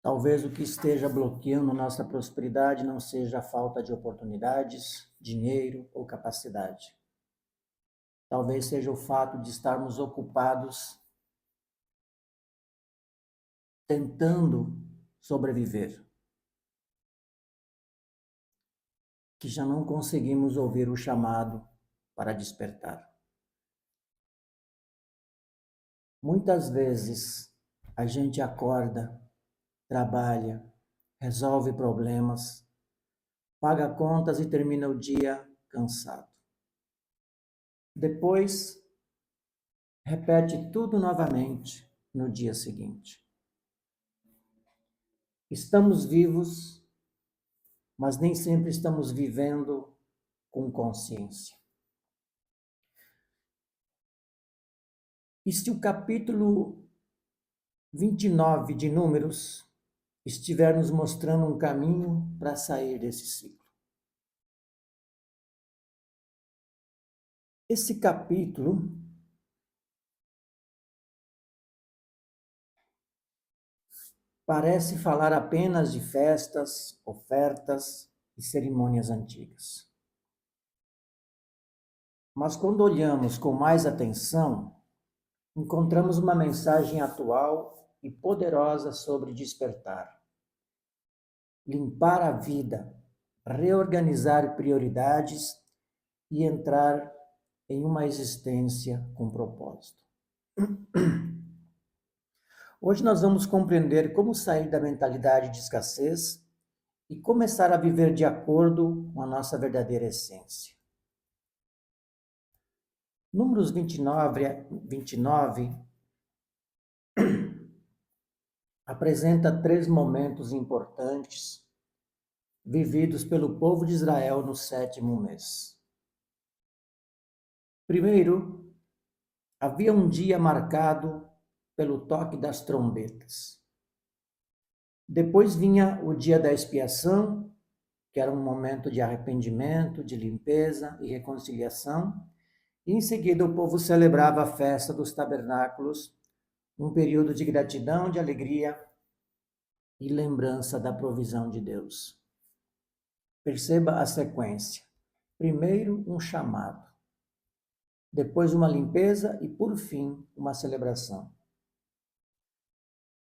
Talvez o que esteja bloqueando nossa prosperidade não seja a falta de oportunidades, dinheiro ou capacidade. Talvez seja o fato de estarmos ocupados tentando sobreviver, que já não conseguimos ouvir o chamado para despertar. Muitas vezes a gente acorda, trabalha, resolve problemas, paga contas e termina o dia cansado. Depois, repete tudo novamente no dia seguinte. Estamos vivos, mas nem sempre estamos vivendo com consciência. E se o capítulo 29 de Números estiver nos mostrando um caminho para sair desse ciclo? Esse capítulo parece falar apenas de festas, ofertas e cerimônias antigas. Mas quando olhamos com mais atenção, encontramos uma mensagem atual e poderosa sobre despertar, limpar a vida, reorganizar prioridades e entrar em uma existência com propósito. Hoje nós vamos compreender como sair da mentalidade de escassez e começar a viver de acordo com a nossa verdadeira essência. Números 29 apresenta 3 momentos importantes vividos pelo povo de Israel no 7º mês. Primeiro, havia um dia marcado pelo toque das trombetas. Depois vinha o dia da expiação, que era um momento de arrependimento, de limpeza e reconciliação. E em seguida o povo celebrava a festa dos tabernáculos, um período de gratidão, de alegria e lembrança da provisão de Deus. Perceba a sequência. Primeiro, um chamado. Depois, uma limpeza e, por fim, uma celebração.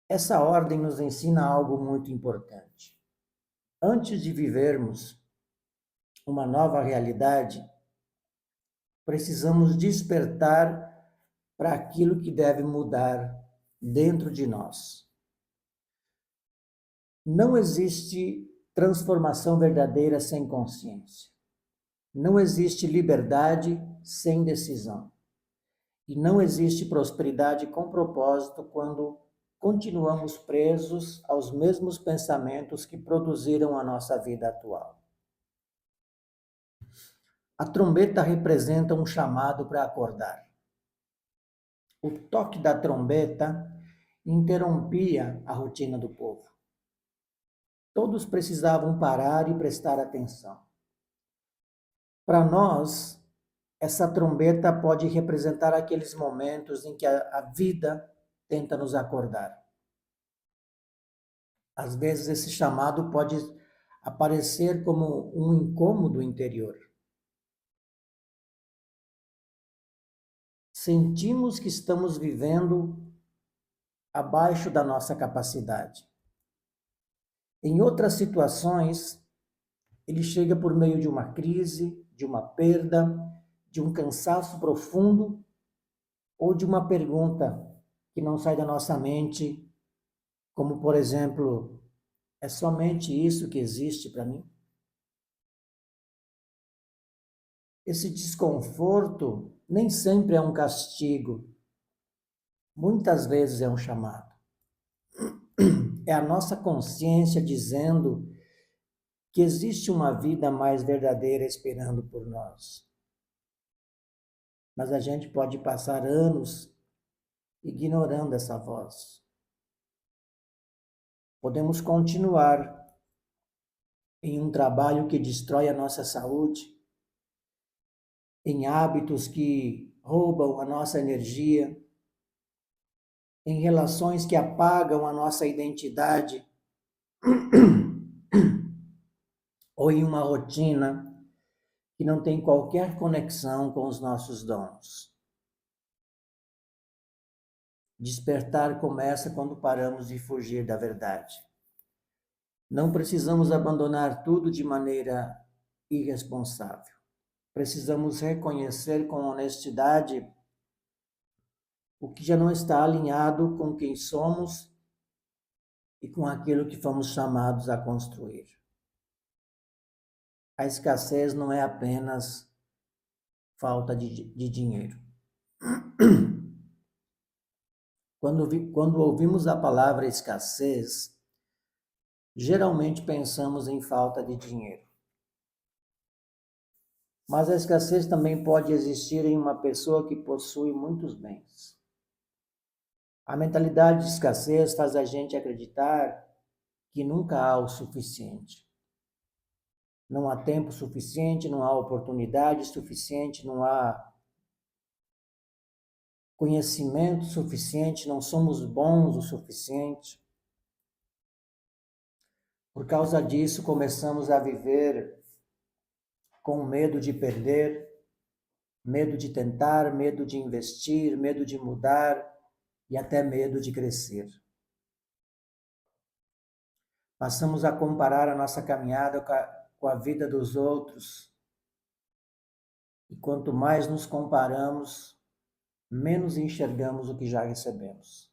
Essa ordem nos ensina algo muito importante. Antes de vivermos uma nova realidade, precisamos despertar para aquilo que deve mudar dentro de nós. Não existe transformação verdadeira sem consciência. Não existe liberdade sem decisão. E não existe prosperidade com propósito quando continuamos presos aos mesmos pensamentos que produziram a nossa vida atual. A trombeta representa um chamado para acordar. O toque da trombeta interrompia a rotina do povo. Todos precisavam parar e prestar atenção. Para nós, essa trombeta pode representar aqueles momentos em que a vida tenta nos acordar. Às vezes esse chamado pode aparecer como um incômodo interior. Sentimos que estamos vivendo abaixo da nossa capacidade. Em outras situações, ele chega por meio de uma crise, de uma perda, de um cansaço profundo ou de uma pergunta que não sai da nossa mente, como, por exemplo, é somente isso que existe para mim? Esse desconforto nem sempre é um castigo, muitas vezes é um chamado. É a nossa consciência dizendo que existe uma vida mais verdadeira esperando por nós. Mas a gente pode passar anos ignorando essa voz. Podemos continuar em um trabalho que destrói a nossa saúde, em hábitos que roubam a nossa energia, em relações que apagam a nossa identidade ou em uma rotina que não tem qualquer conexão com os nossos dons. Despertar começa quando paramos de fugir da verdade. Não precisamos abandonar tudo de maneira irresponsável. Precisamos reconhecer com honestidade o que já não está alinhado com quem somos e com aquilo que fomos chamados a construir. A escassez não é apenas falta de dinheiro. Quando ouvimos a palavra escassez, geralmente pensamos em falta de dinheiro. Mas a escassez também pode existir em uma pessoa que possui muitos bens. A mentalidade de escassez faz a gente acreditar que nunca há o suficiente. Não há tempo suficiente, não há oportunidade suficiente, não há conhecimento suficiente, não somos bons o suficiente. Por causa disso, começamos a viver com medo de perder, medo de tentar, medo de investir, medo de mudar e até medo de crescer. Passamos a comparar a nossa caminhada com a vida dos outros. E quanto mais nos comparamos, menos enxergamos o que já recebemos.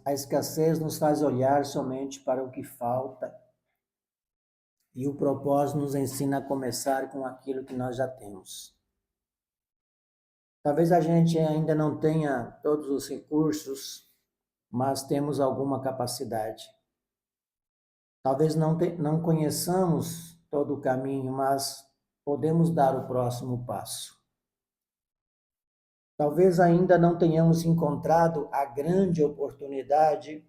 A escassez nos faz olhar somente para o que falta e o propósito nos ensina a começar com aquilo que nós já temos. Talvez a gente ainda não tenha todos os recursos, mas temos alguma capacidade. Talvez não conheçamos todo o caminho, mas podemos dar o próximo passo. Talvez ainda não tenhamos encontrado a grande oportunidade,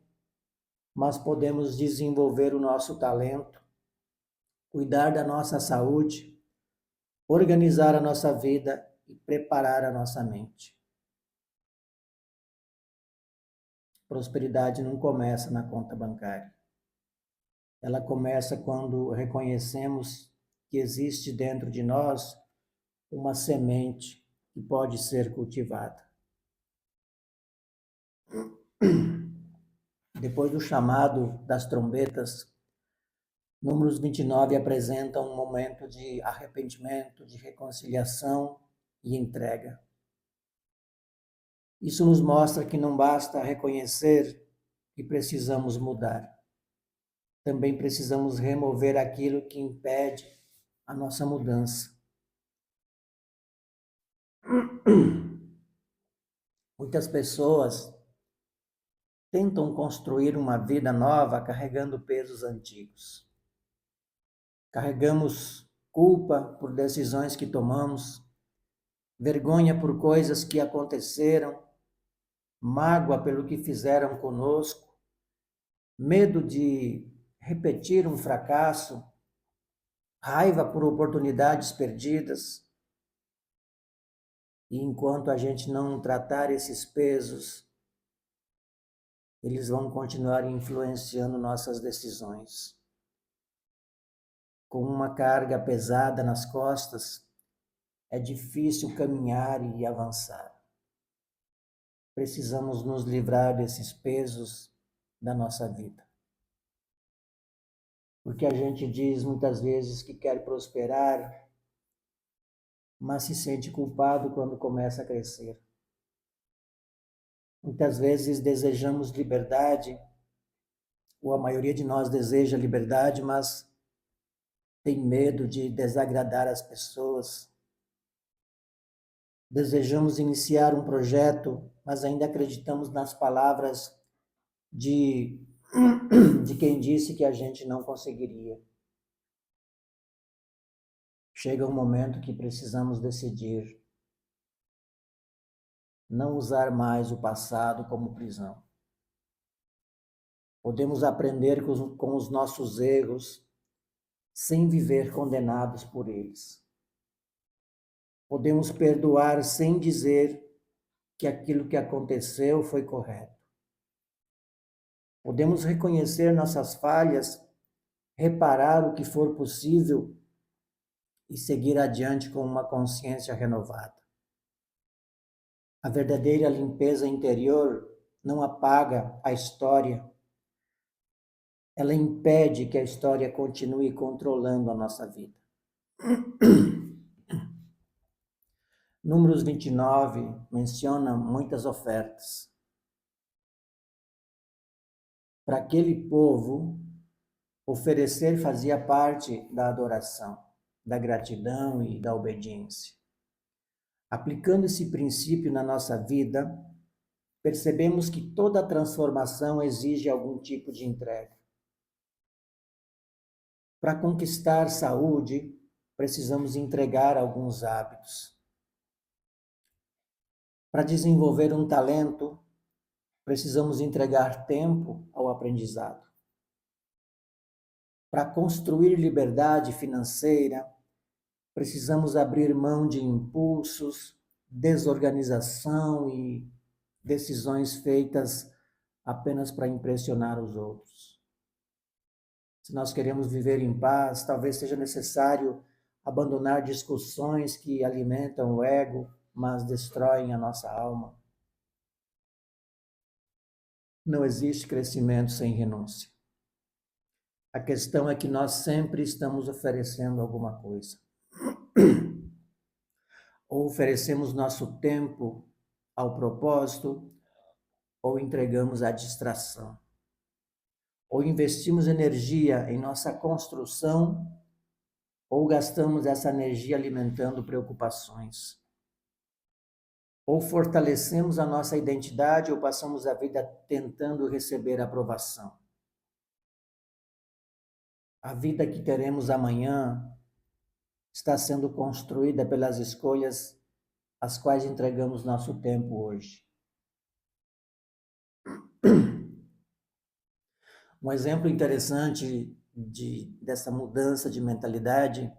mas podemos desenvolver o nosso talento, cuidar da nossa saúde, organizar a nossa vida e preparar a nossa mente. Prosperidade não começa na conta bancária. Ela começa quando reconhecemos que existe dentro de nós uma semente que pode ser cultivada. Depois do chamado das trombetas, Números 29 apresenta um momento de arrependimento, de reconciliação e entrega. Isso nos mostra que não basta reconhecer que precisamos mudar. Também precisamos remover aquilo que impede a nossa mudança. Muitas pessoas tentam construir uma vida nova carregando pesos antigos. Carregamos culpa por decisões que tomamos, vergonha por coisas que aconteceram, mágoa pelo que fizeram conosco, medo de repetir um fracasso, raiva por oportunidades perdidas. E enquanto a gente não tratar esses pesos, eles vão continuar influenciando nossas decisões. Com uma carga pesada nas costas, é difícil caminhar e avançar. Precisamos nos livrar desses pesos da nossa vida. Porque a gente diz muitas vezes que quer prosperar, mas se sente culpado quando começa a crescer. Muitas vezes desejamos liberdade, ou a maioria de nós deseja liberdade, mas tem medo de desagradar as pessoas. Desejamos iniciar um projeto, mas ainda acreditamos nas palavras de quem disse que a gente não conseguiria. Chega um momento que precisamos decidir não usar mais o passado como prisão. Podemos aprender com os nossos erros sem viver condenados por eles. Podemos perdoar sem dizer que aquilo que aconteceu foi correto. Podemos reconhecer nossas falhas, reparar o que for possível e seguir adiante com uma consciência renovada. A verdadeira limpeza interior não apaga a história, ela impede que a história continue controlando a nossa vida. Números 29 menciona muitas ofertas. Para aquele povo, oferecer fazia parte da adoração, da gratidão e da obediência. Aplicando esse princípio na nossa vida, percebemos que toda transformação exige algum tipo de entrega. Para conquistar saúde, precisamos entregar alguns hábitos. Para desenvolver um talento, precisamos entregar tempo ao aprendizado. Para construir liberdade financeira, precisamos abrir mão de impulsos, desorganização e decisões feitas apenas para impressionar os outros. Se nós queremos viver em paz, talvez seja necessário abandonar discussões que alimentam o ego, mas destroem a nossa alma. Não existe crescimento sem renúncia. A questão é que nós sempre estamos oferecendo alguma coisa. Ou oferecemos nosso tempo ao propósito, ou entregamos à distração. Ou investimos energia em nossa construção, ou gastamos essa energia alimentando preocupações. Ou fortalecemos a nossa identidade, ou passamos a vida tentando receber aprovação. A vida que teremos amanhã está sendo construída pelas escolhas às quais entregamos nosso tempo hoje. Um exemplo interessante dessa mudança de mentalidade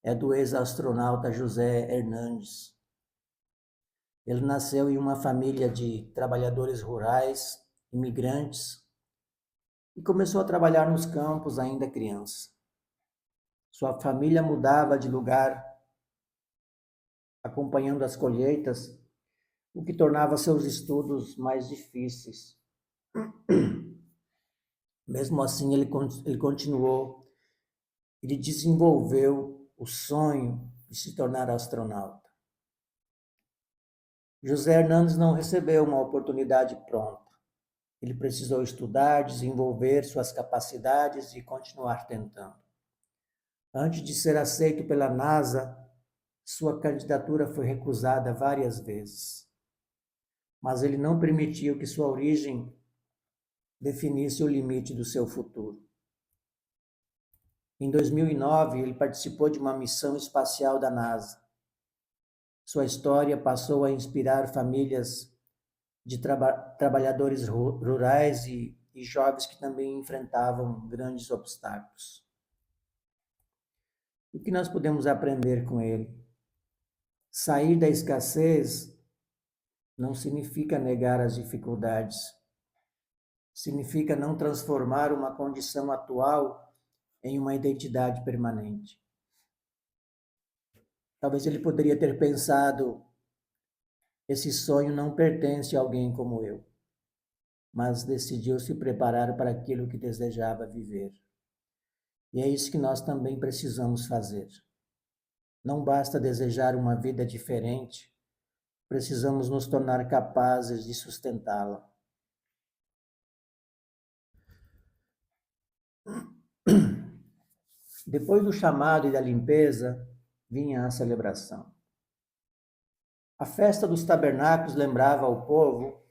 é do ex-astronauta José Hernandes. Ele nasceu em uma família de trabalhadores rurais, imigrantes, e começou a trabalhar nos campos ainda criança. Sua família mudava de lugar, acompanhando as colheitas, o que tornava seus estudos mais difíceis. Mesmo assim, ele continuou, ele desenvolveu o sonho de se tornar astronauta. José Hernandes não recebeu uma oportunidade pronta. Ele precisou estudar, desenvolver suas capacidades e continuar tentando. Antes de ser aceito pela NASA, sua candidatura foi recusada várias vezes. Mas ele não permitiu que sua origem definisse o limite do seu futuro. Em 2009, ele participou de uma missão espacial da NASA. Sua história passou a inspirar famílias de trabalhadores rurais e jovens que também enfrentavam grandes obstáculos. O que nós podemos aprender com ele? Sair da escassez não significa negar as dificuldades. Significa não transformar uma condição atual em uma identidade permanente. Talvez ele poderia ter pensado: esse sonho não pertence a alguém como eu, mas decidiu se preparar para aquilo que desejava viver. E é isso que nós também precisamos fazer. Não basta desejar uma vida diferente, precisamos nos tornar capazes de sustentá-la. Depois do chamado e da limpeza, vinha a celebração. A festa dos tabernáculos lembrava ao povo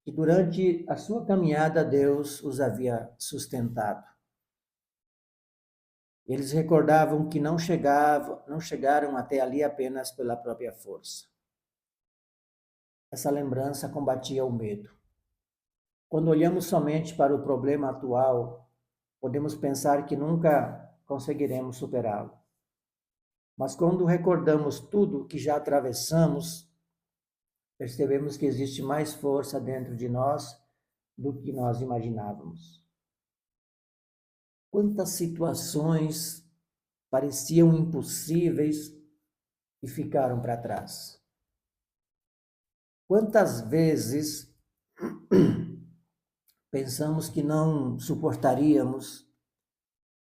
que durante a sua caminhada Deus os havia sustentado. Eles recordavam que não chegaram até ali apenas pela própria força. Essa lembrança combatia o medo. Quando olhamos somente para o problema atual, podemos pensar que nunca conseguiremos superá-lo. Mas quando recordamos tudo que já atravessamos, percebemos que existe mais força dentro de nós do que nós imaginávamos. Quantas situações pareciam impossíveis e ficaram para trás. Quantas vezes pensamos que não suportaríamos,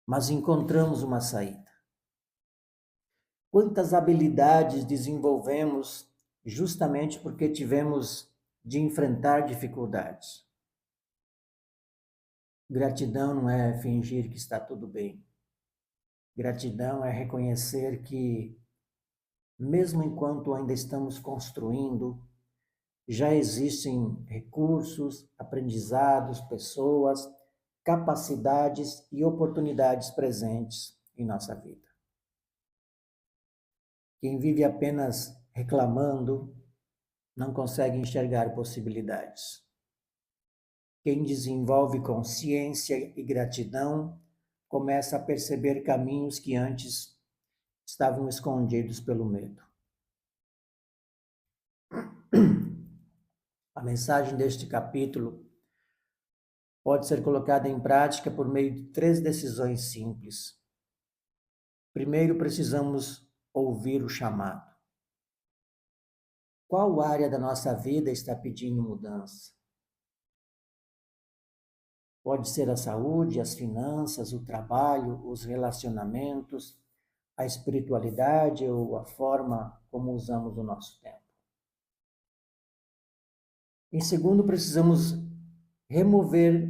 mas encontramos uma saída. Quantas habilidades desenvolvemos justamente porque tivemos de enfrentar dificuldades. Gratidão não é fingir que está tudo bem. Gratidão é reconhecer que, mesmo enquanto ainda estamos construindo, já existem recursos, aprendizados, pessoas, capacidades e oportunidades presentes em nossa vida. Quem vive apenas reclamando não consegue enxergar possibilidades. Quem desenvolve consciência e gratidão começa a perceber caminhos que antes estavam escondidos pelo medo. A mensagem deste capítulo pode ser colocada em prática por meio de 3 decisões simples. Primeiro, precisamos ouvir o chamado. Qual área da nossa vida está pedindo mudança? Pode ser a saúde, as finanças, o trabalho, os relacionamentos, a espiritualidade ou a forma como usamos o nosso tempo. Em segundo, precisamos remover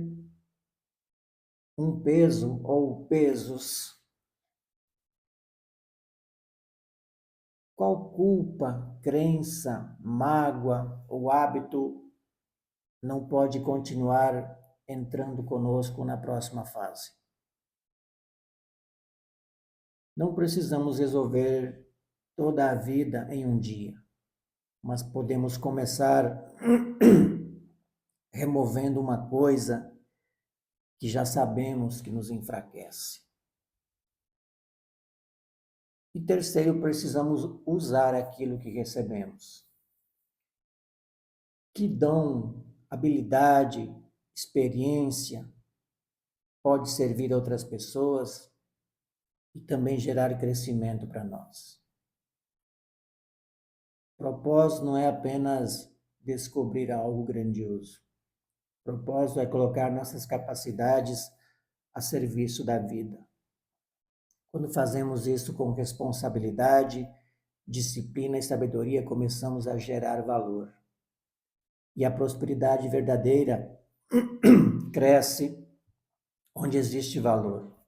um peso ou pesos. Qual culpa, crença, mágoa ou hábito não pode continuar entrando conosco na próxima fase? Não precisamos resolver toda a vida em um dia, mas podemos começar removendo uma coisa que já sabemos que nos enfraquece. E terceiro, precisamos usar aquilo que recebemos. Que dom, habilidade, experiência pode servir a outras pessoas e também gerar crescimento para nós. Propósito não é apenas descobrir algo grandioso. Propósito é colocar nossas capacidades a serviço da vida. Quando fazemos isso com responsabilidade, disciplina e sabedoria, começamos a gerar valor. E a prosperidade verdadeira cresce onde existe valor,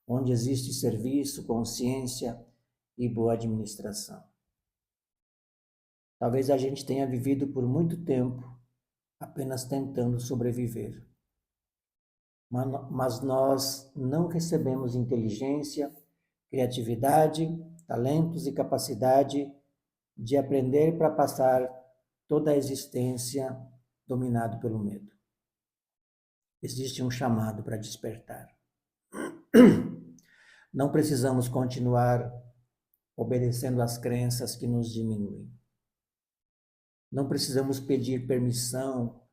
onde existe serviço, consciência e boa administração. Talvez a gente tenha vivido por muito tempo apenas tentando sobreviver. Mas nós não recebemos inteligência, criatividade, talentos e capacidade de aprender para passar toda a existência dominado pelo medo. Existe um chamado para despertar. Não precisamos continuar obedecendo às crenças que nos diminuem. Não precisamos pedir permissão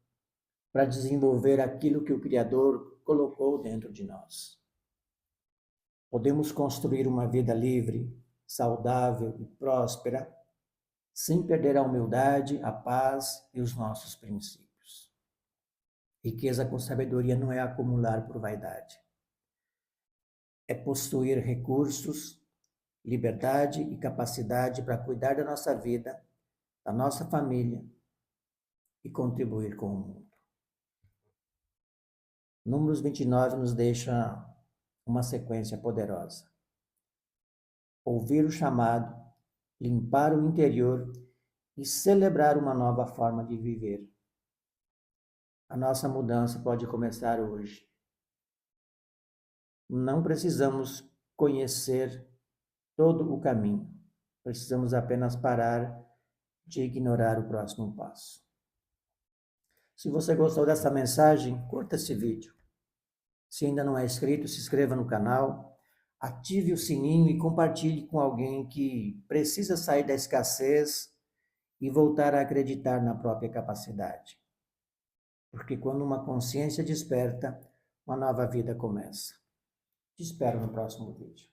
para desenvolver aquilo que o Criador colocou dentro de nós. Podemos construir uma vida livre, saudável e próspera, sem perder a humildade, a paz e os nossos princípios. Riqueza com sabedoria não é acumular por vaidade. É possuir recursos, liberdade e capacidade para cuidar da nossa vida, da nossa família e contribuir com o mundo. Números 29 nos deixa uma sequência poderosa. Ouvir o chamado, limpar o interior e celebrar uma nova forma de viver. A nossa mudança pode começar hoje. Não precisamos conhecer todo o caminho. Precisamos apenas parar de ignorar o próximo passo. Se você gostou dessa mensagem, curta esse vídeo. Se ainda não é inscrito, se inscreva no canal, ative o sininho e compartilhe com alguém que precisa sair da escassez e voltar a acreditar na própria capacidade. Porque quando uma consciência desperta, uma nova vida começa. Te espero no próximo vídeo.